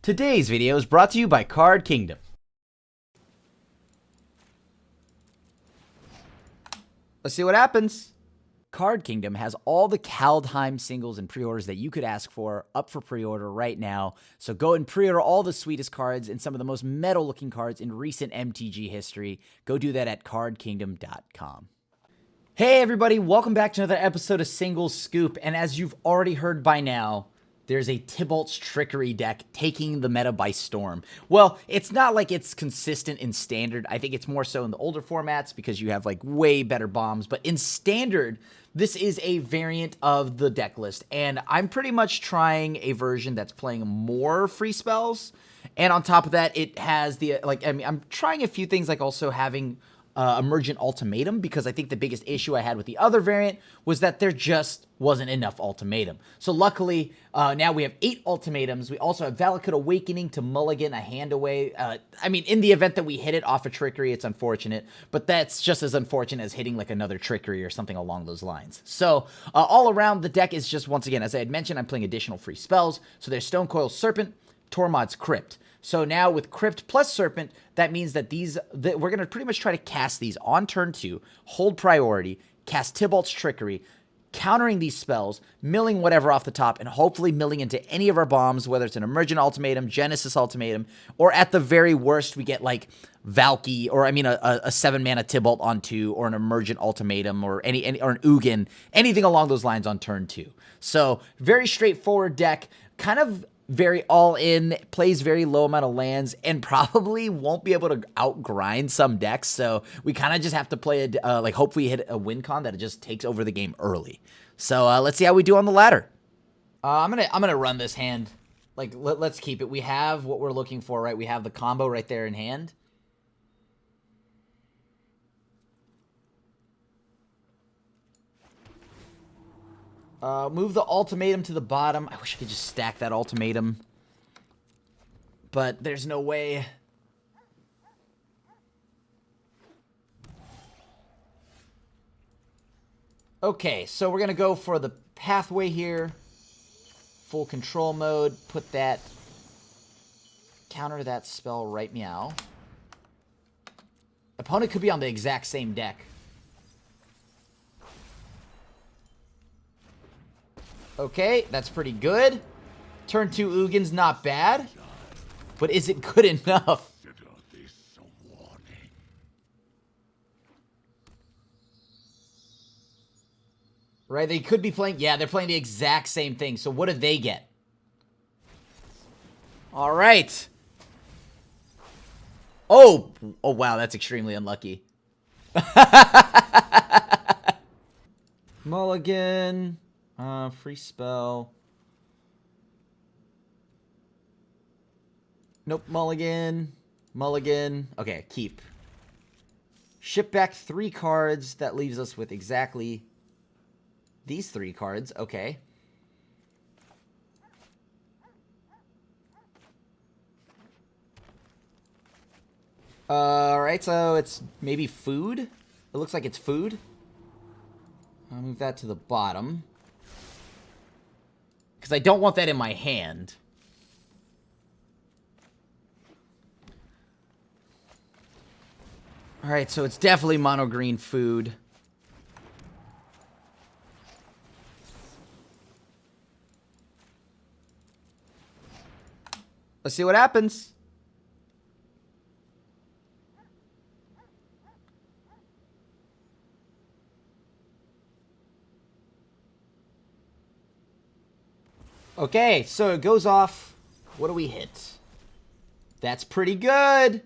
Today's video is brought to you by Card Kingdom. Let's see what happens. Card Kingdom has all the Kaldheim singles and pre-orders that you could ask for up for pre-order right now. So go and pre-order all the sweetest cards and some of the most metal-looking cards in recent MTG history. Go do that at cardkingdom.com. Hey everybody, welcome back to another episode of Single Scoop. And as you've already heard by now, there's a Tybalt's Trickery deck taking the meta by storm. Well, it's not like it's consistent in Standard. I think it's more so in the older formats because you have like way better bombs. But in Standard, this is a variant of the deck list. And I'm pretty much trying a version that's playing more free spells. And on top of that, it has the, I'm trying a few things like also having Emergent Ultimatum, because I think the biggest issue I had with the other variant was that there just wasn't enough ultimatum. So luckily, now we have 8 ultimatums. We also have Valakut Awakening to mulligan a hand away. In the event that we hit it off a Trickery, it's unfortunate, but that's just as unfortunate as hitting like another Trickery or something along those lines. So all around, the deck is just, once again, as I had mentioned, I'm playing additional free spells. So there's Stonecoil Serpent, Tormod's Crypt. So now with Crypt plus Serpent, that means that we're going to pretty much try to cast these on turn 2, hold priority, cast Tybalt's Trickery, countering these spells, milling whatever off the top, and hopefully milling into any of our bombs, whether it's an Emergent Ultimatum, Genesis Ultimatum, or at the very worst, we get like Valky, or a 7-mana Tybalt on 2, or an Emergent Ultimatum, or or an Ugin, anything along those lines on turn 2. So very straightforward deck, kind of very all-in, plays very low amount of lands, and probably won't be able to outgrind some decks. So we kind of just have to play hopefully hit a win con that it just takes over the game early. So let's see how we do on the ladder. I'm gonna run this hand. Let's keep it. We have what we're looking for, right? We have the combo right there in hand. Move the ultimatum to the bottom. I wish I could just stack that ultimatum, but there's no way. Okay, so we're going to go for the pathway here. Full control mode. Put that, counter that spell right meow. Opponent could be on the exact same deck. Okay, that's pretty good. Turn 2 Ugin's not bad. But is it good enough? Right, they could be playing... Yeah, they're playing the exact same thing. So what do they get? All right. Oh, wow, that's extremely unlucky. Mulligan... free spell. Nope, mulligan. Mulligan. Okay, keep. Ship back 3 cards. That leaves us with exactly these 3 cards. Okay. Alright, so it's maybe food? It looks like it's food. I'll move that to the bottom, because I don't want that in my hand. Alright, so it's definitely mono green food. Let's see what happens. Okay, so it goes off. What do we hit? That's pretty good.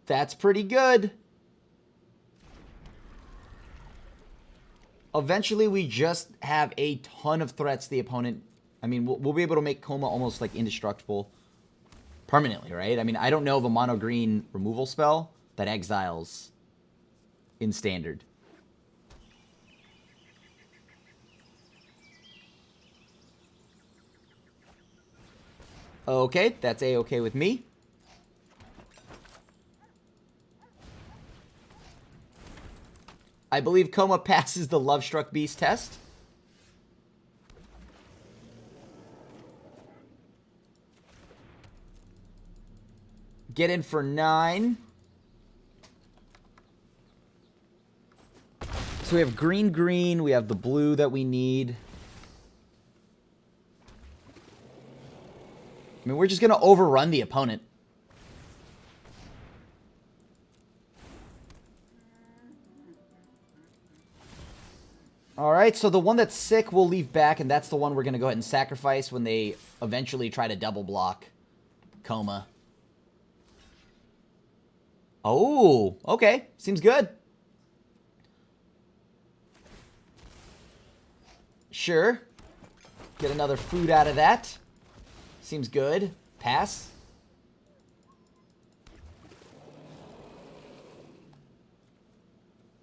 That's pretty good. Eventually, we just have a ton of threats to the opponent. We'll be able to make Coma almost like indestructible permanently, right? I don't know of a mono green removal spell that exiles in Standard. Okay, that's A-okay with me. I believe Coma passes the Lovestruck Beast test. Get in for 9. So we have green, green. We have the blue that we need. I mean, we're just going to overrun the opponent. All right, so the one that's sick we'll leave back, and that's the one we're going to go ahead and sacrifice when they eventually try to double block Coma. Oh, okay. Seems good. Sure. Get another food out of that. Seems good. Pass.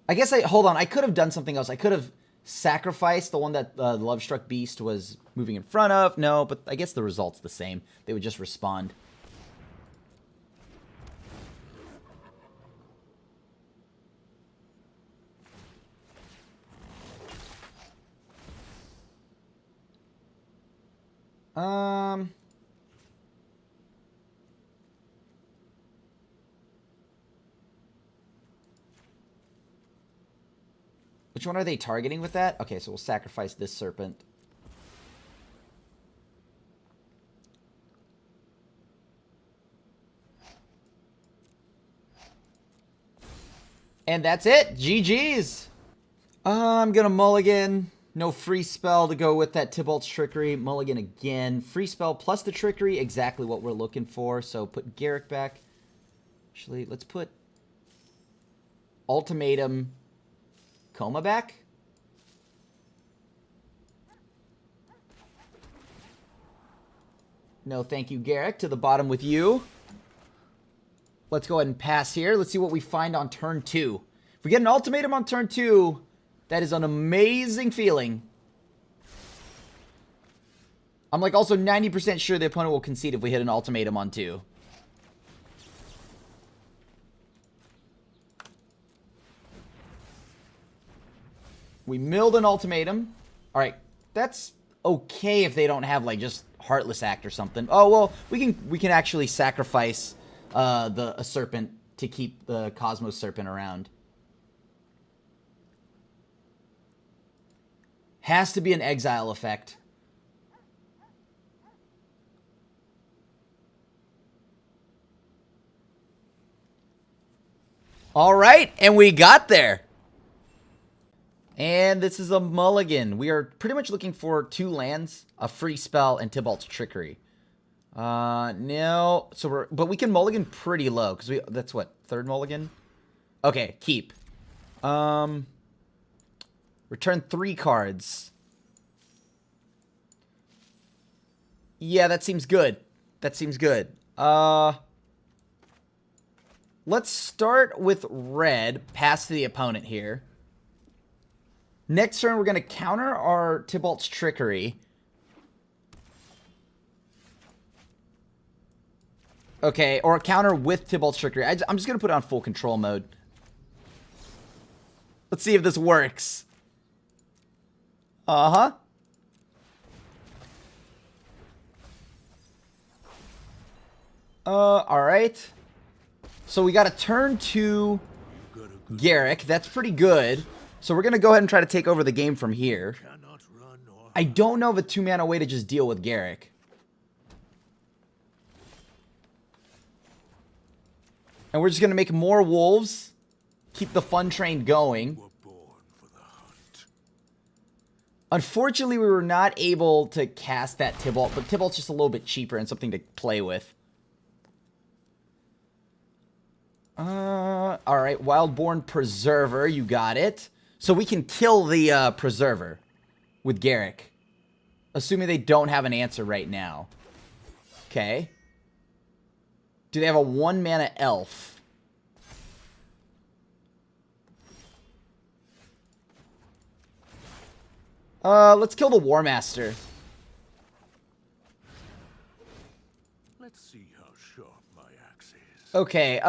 I guess hold on. I could have done something else. I could have sacrificed the one that the Love-Struck Beast was moving in front of. No, but I guess the result's the same. They would just respond. Which one are they targeting with that? Okay, so we'll sacrifice this serpent. And that's it. GG's. I'm going to mulligan. No free spell to go with that Tybalt's Trickery. Mulligan again. Free spell plus the Trickery. Exactly what we're looking for. So put Garrick back. Actually, let's put Ultimatum Coma back. No, thank you, Garrick. To the bottom with you. Let's go ahead and pass here. Let's see what we find on turn 2. If we get an Ultimatum on turn 2, that is an amazing feeling. I'm like also 90% sure the opponent will concede if we hit an Ultimatum on 2. We milled an Ultimatum. All right, that's okay if they don't have like just Heartless Act or something. Oh well, we can actually sacrifice a Serpent to keep the Cosmos Serpent around. Has to be an exile effect. All right, and we got there. And this is a mulligan. We are pretty much looking for 2 lands, a free spell, and Tybalt's Trickery. No. But we can mulligan pretty low, because that's what, 3rd mulligan? Okay, keep. Return 3 cards. Yeah, that seems good. That seems good. Let's start with red, pass to the opponent here. Next turn, we're going to counter our Tybalt's Trickery. Okay, or counter with Tybalt's Trickery. I'm just going to put it on full control mode. Let's see if this works. Uh-huh. Alright. So we got a turn 2 Garrick. That's pretty good. So we're going to go ahead and try to take over the game from here. I don't know of a 2-mana way to just deal with Garrick. And we're just going to make more wolves. Keep the fun train going. Unfortunately, we were not able to cast that Tybalt, but Tybalt's just a little bit cheaper and something to play with. Alright, Wildborn Preserver, you got it. So we can kill the Preserver with Garrick. Assuming they don't have an answer right now. Okay. Do they have a 1-mana elf? Let's kill the War Master. Let's see how sharp my axe is. Okay,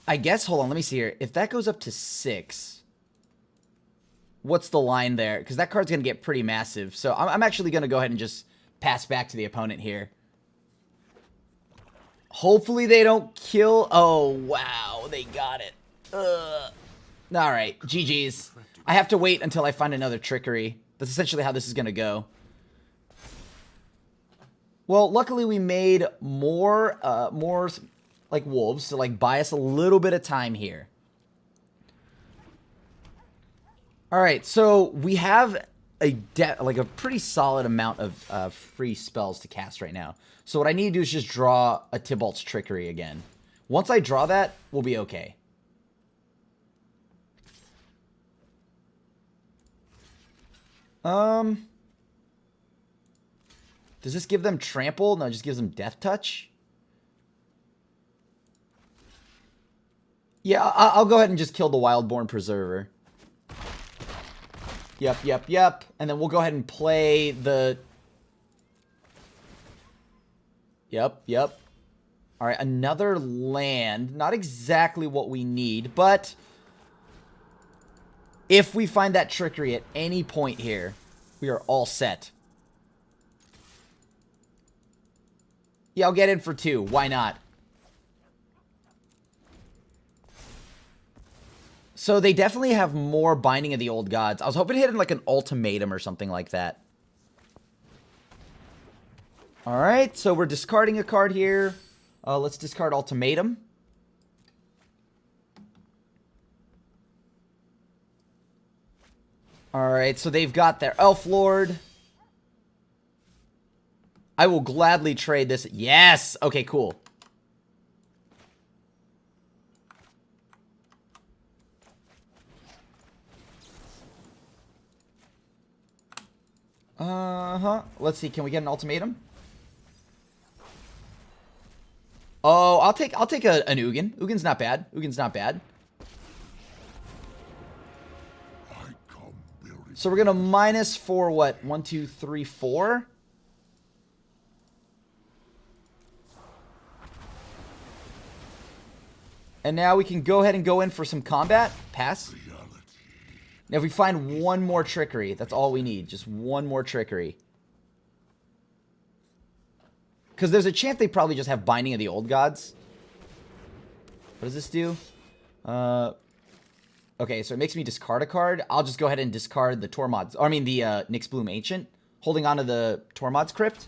I guess, hold on, let me see here. If that goes up to 6, what's the line there? Because that card's going to get pretty massive. So I'm actually going to go ahead and just pass back to the opponent here. Hopefully they don't kill. Oh, wow. They got it. Ugh. All right. GG's. I have to wait until I find another trickery. That's essentially how this is going to go. Well, luckily we made more like wolves to like buy us a little bit of time here. All right, so we have a pretty solid amount of free spells to cast right now. So what I need to do is just draw a Tybalt's Trickery again. Once I draw that, we'll be okay. Does this give them trample? No, it just gives them death touch. Yeah, I'll go ahead and just kill the Wildborn Preserver. Yep. And then we'll go ahead and play the... Yep. All right, another land. Not exactly what we need, but... if we find that Trickery at any point here, we are all set. Yeah, I'll get in for 2. Why not? So they definitely have more Binding of the Old Gods. I was hoping to hit in like an ultimatum or something like that. Alright, so we're discarding a card here. Let's discard Ultimatum. Alright, so they've got their Elf Lord. I will gladly trade this. Yes! Okay, cool. Let's see, can we get an ultimatum? Oh, I'll take an Ugin. Ugin's not bad. So we're gonna minus for what? 1, 2, 3, 4? And now we can go ahead and go in for some combat. Pass. Now if we find one more Trickery, that's all we need. Just one more Trickery. Because there's a chance they probably just have Binding of the Old Gods. What does this do? Okay, so it makes me discard a card. I'll just go ahead and discard the Tormod's... Or I mean the Nyx Bloom Ancient. Holding onto the Tormod's Crypt.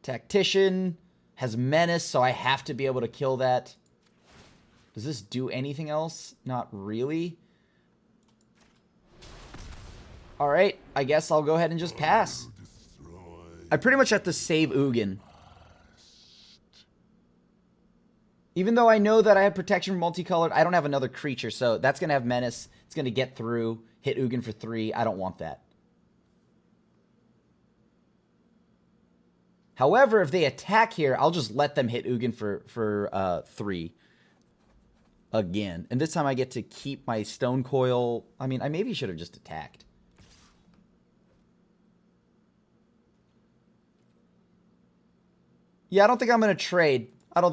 Tactician has Menace, so I have to be able to kill that. Does this do anything else? Not really. Alright, I guess I'll go ahead and just pass. I pretty much have to save Ugin. Even though I know that I have protection from multicolored, I don't have another creature, so that's going to have Menace. It's going to get through, hit Ugin for 3. I don't want that. However, if they attack here, I'll just let them hit Ugin for 3. Again. And this time I get to keep my Stone Coil. I mean, I maybe should have just attacked. Yeah, I don't think I'm going to trade. I'll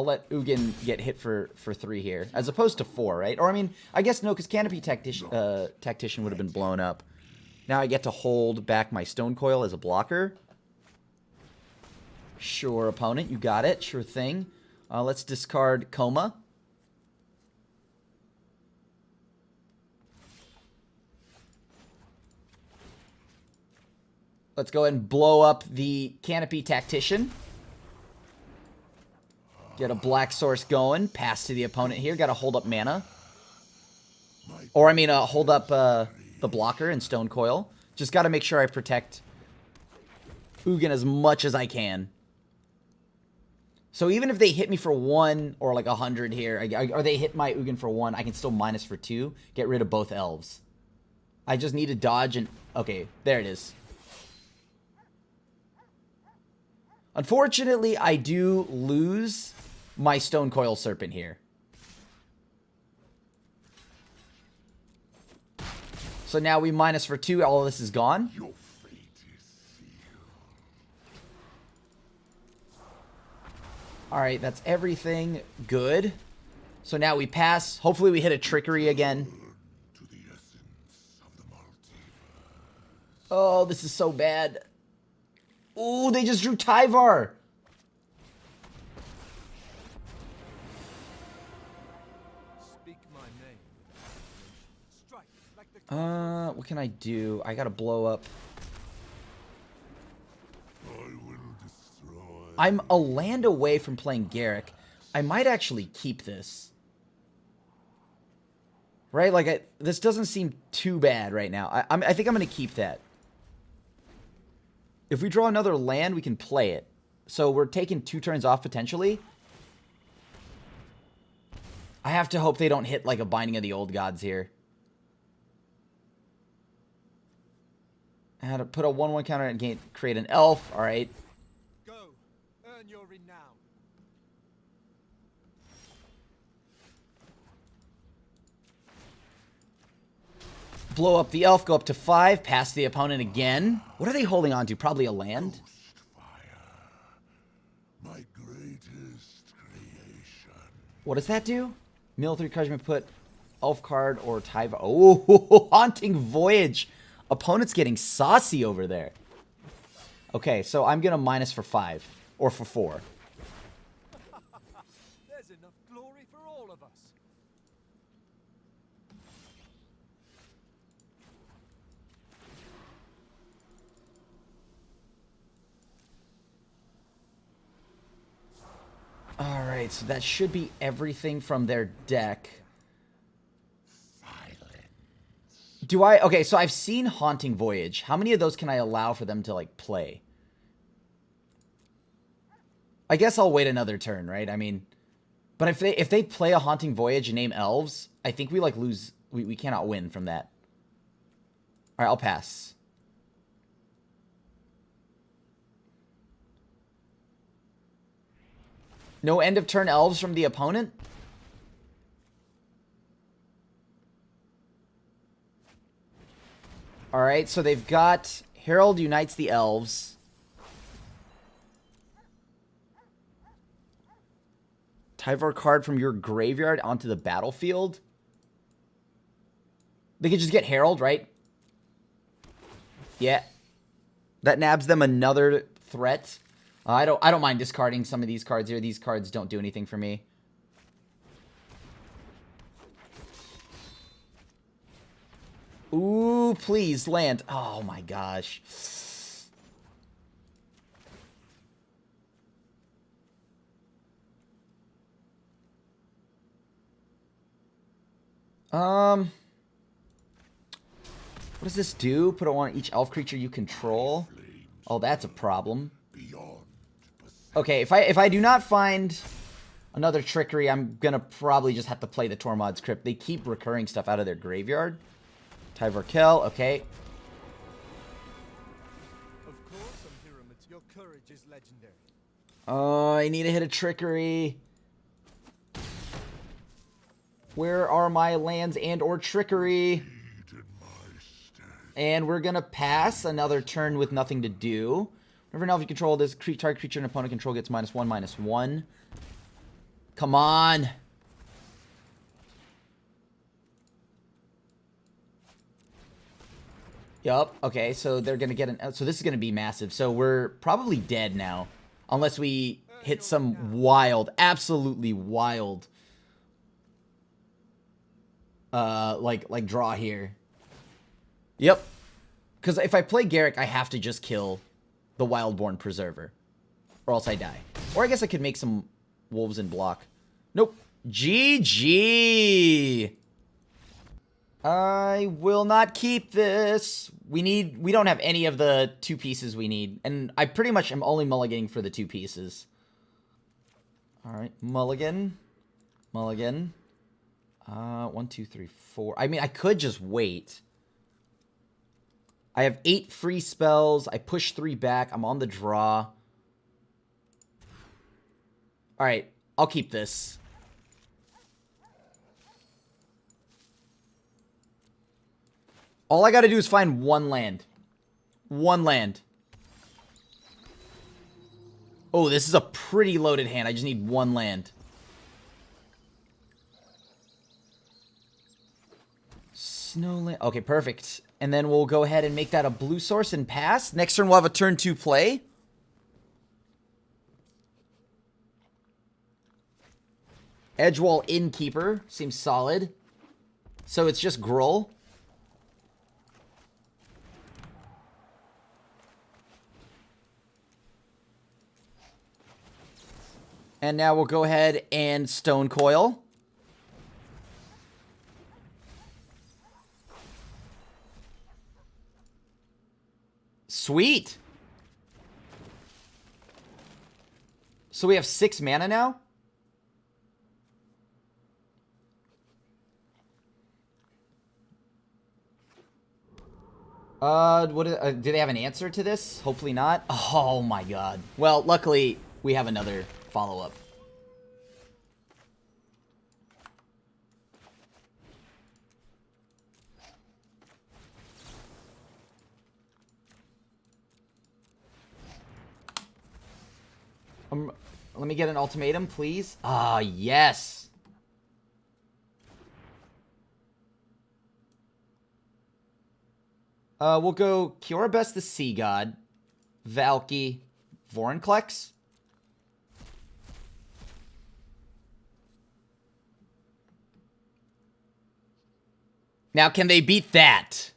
let Ugin get hit for 3 here. As opposed to 4, right? Or, I mean, I guess no, because Canopy Tactician would have been blown up. Now I get to hold back my Stone Coil as a blocker. Sure, opponent. You got it. Sure thing. Let's discard Coma. Let's go ahead and blow up the Canopy Tactician. Get a black source going. Pass to the opponent here. Got to hold up mana. Or, I mean, hold up the blocker and Stone Coil. Just got to make sure I protect Ugin as much as I can. So even if they hit me for 1 or like 100 here, or they hit my Ugin for 1, I can still minus for 2. Get rid of both elves. I just need to dodge and... Okay, there it is. Unfortunately, I do lose my Stone Coil Serpent here. So now we minus for 2. All of this is gone. Your fate is sealed. Alright, that's everything good. So now we pass. Hopefully we hit a Trickery again. To the essence of the multiverse. Oh, this is so bad. Ooh, they just drew Tyvar. Speak my name. Strike like the What can I do? I gotta blow up. I will destroy. I'm a land away from playing Garrick. I might actually keep this. Right? Like, this doesn't seem too bad right now. I think I'm going to keep that. If we draw another land, we can play it. So we're taking 2 turns off potentially. I have to hope they don't hit like a Binding of the Old Gods here. I had to put a 1/1 counter and create an elf. All right. go. Earn your renown. Blow up the elf, go up to 5, pass the opponent again. What are they holding on to? Probably a land? My greatest creation. What does that do? Mill 3 cards may put elf card or Tyva. Oh, Haunting Voyage. Opponent's getting saucy over there. Okay, so I'm going to minus for 5. Or for 4. There's enough glory for all of us. Alright, so that should be everything from their deck. Do I... Okay, so I've seen Haunting Voyage. How many of those can I allow for them to, like, play? I guess I'll wait another turn, right? I mean... But if they play a Haunting Voyage and name elves, I think we, like, lose... We cannot win from that. Alright, I'll pass. No end of turn elves from the opponent? Alright, so they've got Herald Unites the Elves. Tyvar card from your graveyard onto the battlefield. They could just get Herald, right? Yeah. That nabs them another threat. I don't mind discarding some of these cards here. These cards don't do anything for me. Ooh, please, land. Oh my gosh. What does this do? Put it on each elf creature you control. Oh, that's a problem. Okay, if I do not find another Trickery, I'm gonna probably just have to play the Tormod's Crypt. They keep recurring stuff out of their graveyard. Tyvar Kell, okay. Of course, Pyramid, your courage is legendary. Oh, I need to hit a Trickery. Where are my lands and or Trickery? And we're gonna pass another turn with nothing to do. Whenever an elf you control, this target creature and opponent control gets -1/-1. Come on. Yup. Okay, so they're gonna get an. So this is gonna be massive. So we're probably dead now, unless we hit some wild, absolutely wild, like draw here. Yep. Because if I play Garrick, I have to just kill the Wildborn Preserver, or else I die. Or I guess I could make some wolves and block. Nope. GG. I will not keep this. We don't have any of the 2 pieces we need. And I pretty much am only mulliganing for the 2 pieces. Alright, mulligan. Mulligan. 1, 2, 3, 4. I mean, I could just wait. I have 8 free spells. I push 3 back. I'm on the draw. Alright, I'll keep this. All I gotta do is find 1 land. 1 land. Oh, this is a pretty loaded hand. I just need 1 land. Snowland. Okay, perfect. And then we'll go ahead and make that a blue source and pass. Next turn, we'll have a turn 2 play. Edgewall Innkeeper seems solid. So it's just Gruul. And now we'll go ahead and Stone Coil. Sweet. So we have 6 mana now? Do they have an answer to this? Hopefully not. Oh my god. Well, luckily we have another follow-up. Let me get an ultimatum, please. Ah, yes. We'll go Kiorabest the Sea God, Valky, Vorinclex. Now, can they beat that?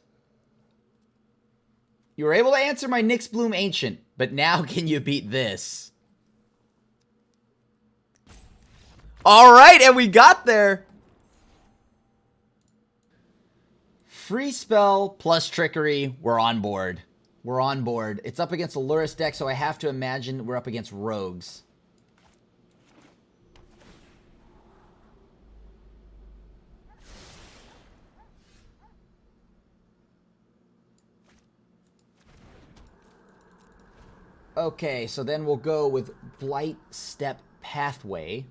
You were able to answer my Nyx Bloom Ancient, but now can you beat this? All right, and we got there. Free spell plus trickery. We're on board. We're on board. It's up against a Lurrus deck, so I have to imagine we're up against rogues. Okay, so then we'll go with Blight Step Pathway.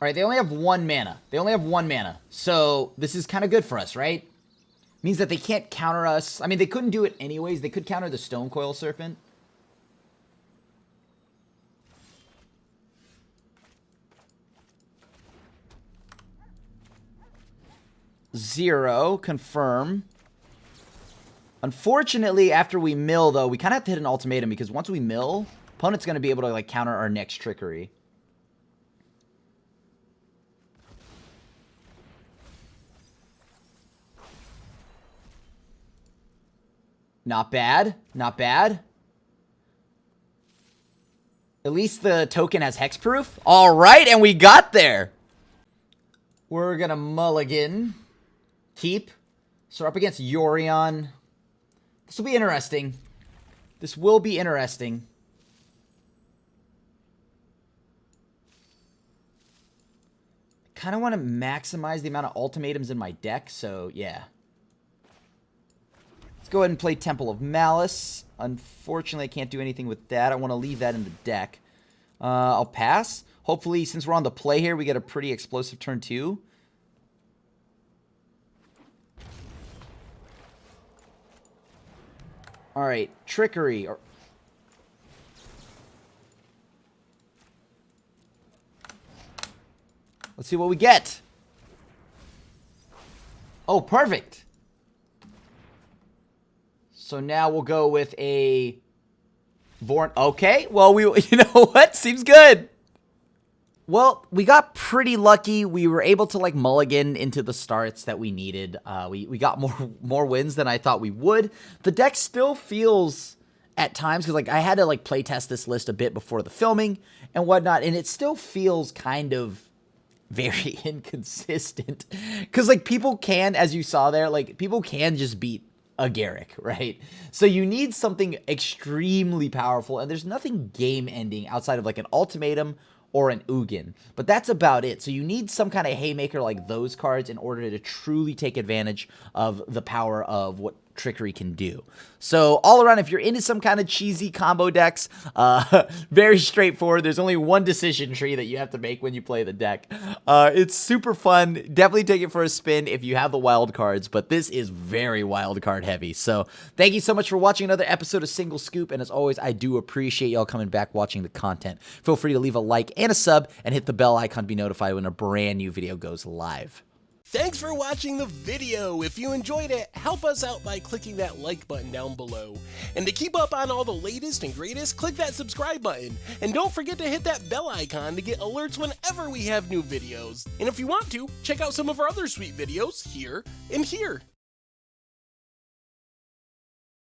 Alright, they only have 1 mana. They only have 1 mana. So, this is kind of good for us, right? Means that they can't counter us. I mean, they couldn't do it anyways. They could counter the Stone Coil Serpent. Zero. Confirm. Unfortunately, after we mill, though, we kind of have to hit an ultimatum because once we mill, opponent's going to be able to, like, counter our next trickery. Not bad. Not bad. At least the token has hexproof. All right, and we got there. We're going to mulligan. Keep. So we're up against Yorion. This will be interesting. This will be interesting. I kind of want to maximize the amount of ultimatums in my deck, so yeah. Let's go ahead and play Temple of Malice. Unfortunately, I can't do anything with that. I want to leave that in the deck. I'll pass. Hopefully, since we're on the play here, we get a pretty explosive turn 2. All right, Trickery. Let's see what we get. Oh, perfect. So now we'll go with a Vorn. Okay, well, you know what? Seems good. Well, we got pretty lucky. We were able to, like, mulligan into the starts that we needed. We got more wins than I thought we would. The deck still feels at times, because, like, I had to, like, play test this list a bit before the filming and whatnot, and it still feels kind of very inconsistent. Because, like, people can, as you saw there, like, people can just beat a Garruk, right? So you need something extremely powerful, and there's nothing game-ending outside of, like, an ultimatum or an Ugin. But that's about it. So you need some kind of haymaker like those cards in order to truly take advantage of the power of what Trickery can do. So all around, if you're into some kind of cheesy combo decks, very straightforward. There's only one decision tree that you have to make when you play the deck. It's super fun. Definitely take it for a spin if you have the wild cards, but this is very wild card heavy. So thank you so much for watching another episode of Single Scoop, and as always, I do appreciate y'all coming back watching the content. Feel free to leave a like and a sub, and hit the bell icon to be notified when a brand new video goes live. Thanks for watching the video. If you enjoyed it, help us out by clicking that like button down below. And to keep up on all the latest and greatest, click that subscribe button. And don't forget to hit that bell icon to get alerts whenever we have new videos. And if you want to, check out some of our other sweet videos here and here.